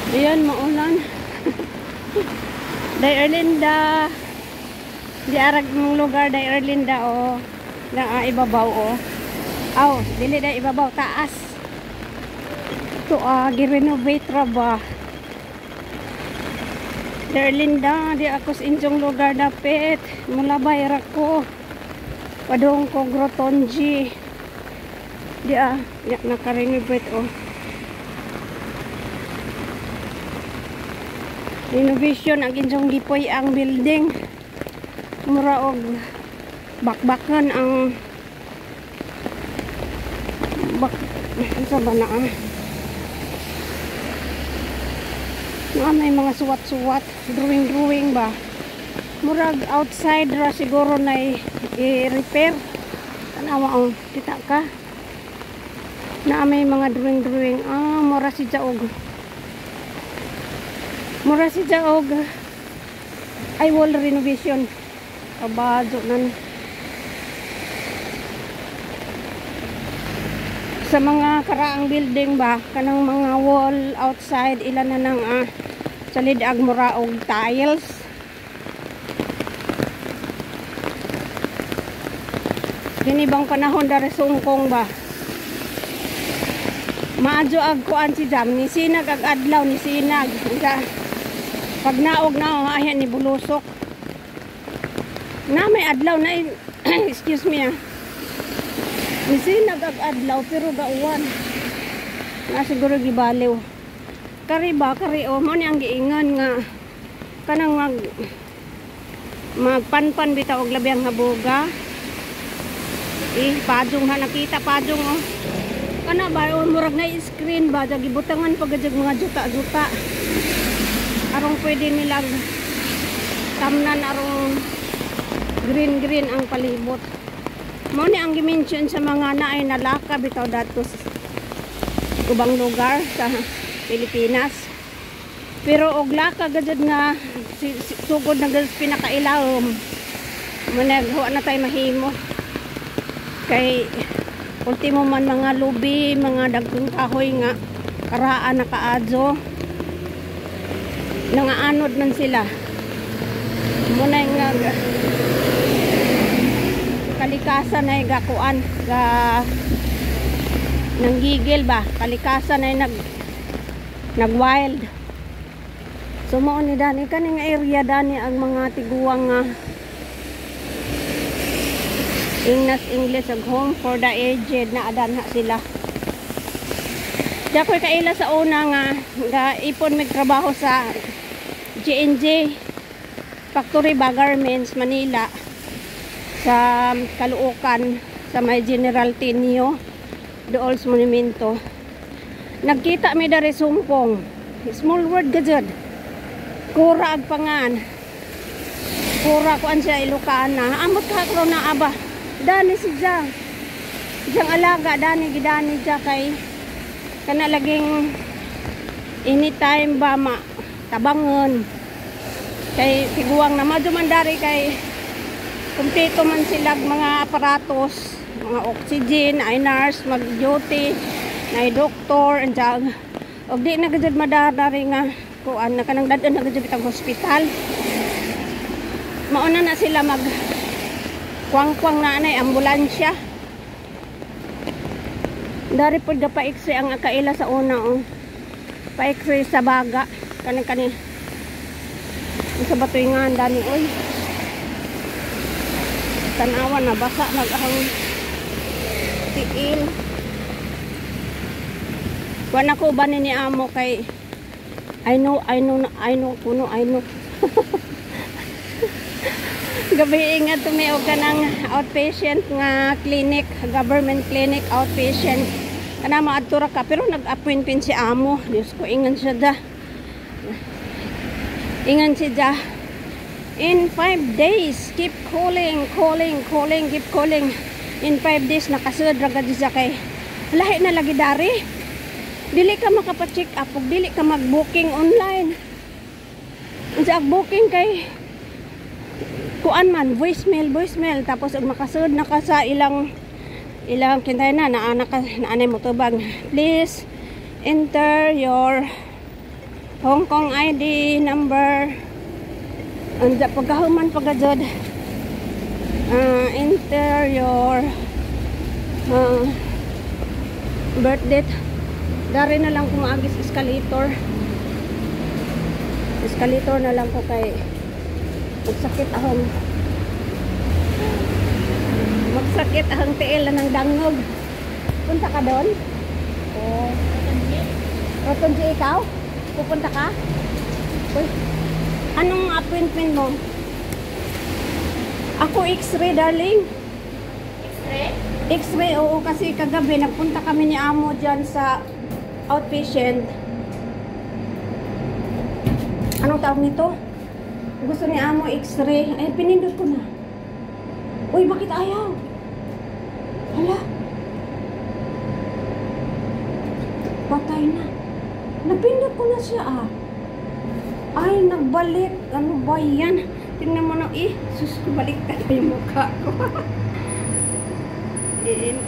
Ayan, maulan. Day Erlinda. Di arag ng lugar Day Erlinda o na ibabaw o. Aw, dili day ibabaw taas. Ito gi-renovate ra ba. Day Erlinda, di ako sa inyong lugar dapit. Mulabay ra ko. Padung ko Grotonji. Di naka-renovate o. Renovation ang inyong gipoy ang building. Mura og bakbakan ang sa ba na may mga suwat-suwat, drawing ba. Murag outside ra siguro na i-repair. Tanawa ang kita ka. Na may mga drawing. Mura si Jaog. Mura si Jaog. Ay wall renovation. Kabado nan. Sa mga karaang building ba, kanang mga wall outside ilan na nang salid ag mura og tiles. Kini bang panahon dari sungkong ba? Maadyo ag kuan si Jam ni sinag ag adlaw ni sinag. Pag naog na ayan ni bulusok. Na may adlaw na excuse me Misi nagag-adlaw pero gauwan. Na siguro gibaliw. Kari o mo ni ang giingan nga kanang magpanpan bitaw og labi ang habuga. Padung ha nakita padung oh. Kana ba murag na screen ba gibutangan pagajag mga juta-juta. Arong pwede nilang tamnan arong green ang palibot. Mo ni ang gi-mention sa mga naay nalaka bitaw datos ubang lugar sa Pilipinas. Pero og laka gajud nga sugod na gajud pinakailawom. Mo naghuwa na tay mahimo. Kay ultimo man mga lubi, mga dagkong kahoy nga karaan nakaadyo. Nangaanod man sila. Mo na nga kalikasan ay gakuan ga nanggigil ba kalikasan ay nag wild. So mao ni dani kaning area dani ang mga tiguang English ag home for the aged na adanha sila. Dakoy kaila sa una nga ipon magtrabaho sa G&J Factory ba Garments Manila sa Caloocan sa may General Tinio Dools Monumento. Nagkita mi dari sungkong small word gajud kura ag pangan kura kuan siya Ilocana amot kakro na aba dani si Jang alaga dani gidani ja kay kana laging anytime ba tabangon kay tiguang na madyo man dari kay kumpleto man sila mga aparatos, mga oxygen, ay nurse, mag-duty, ay doktor, anjag. Og di na gajud madadari nga kuan na kanang dadan na gajud bitang hospital. Mauna na sila mag kwang-kwang na anay ambulansya. Dari pud ga pa-x-ray ang kaila sa una oh. Pa-x-ray sa baga kani sa batuingan dani oy. Tanawan na basa nagahang tiil. Wala ko ba ni amo kay I know kuno I know. Gabi ingat tumi og kanang outpatient nga clinic, government clinic outpatient. Kana maadto ra ka pero nag-appointment si amo. Diyos ko ingan siya da. Ingan siya. In 5 days, keep calling, keep calling. In 5 days, nakasud ragad siya kay lahi na lagi dari. Dili ka makapacheck up, dili ka mag-booking online. Sa booking kay kuan man, voicemail. Tapos makasud na ka sa ilang kintay na naanay mo tubag. Please enter your Hong Kong ID number. Anja pagahuman pagadjod. Interior. Birth date. Dari na lang kung agis escalator. Escalator na lang ko kay magsakit ahong tiil na ng dangog. Punta ka doon? Oo. Rotonji ikaw? Pupunta ka? Uy. Anong appointment mo? Ako X-ray, darling. X-ray? X-ray, oo. Kasi kagabi nagpunta kami ni Amo dyan sa outpatient. Anong tawag nito? Gusto ni Amo X-ray. Ay, pinindot ko na. Uy, bakit ayaw? Hala. Patay na. Napindot ko na siya ah. Ay, nagbalik. Ano ba yan? Tingnan mo na sus ko, baliktad yung mukha ko.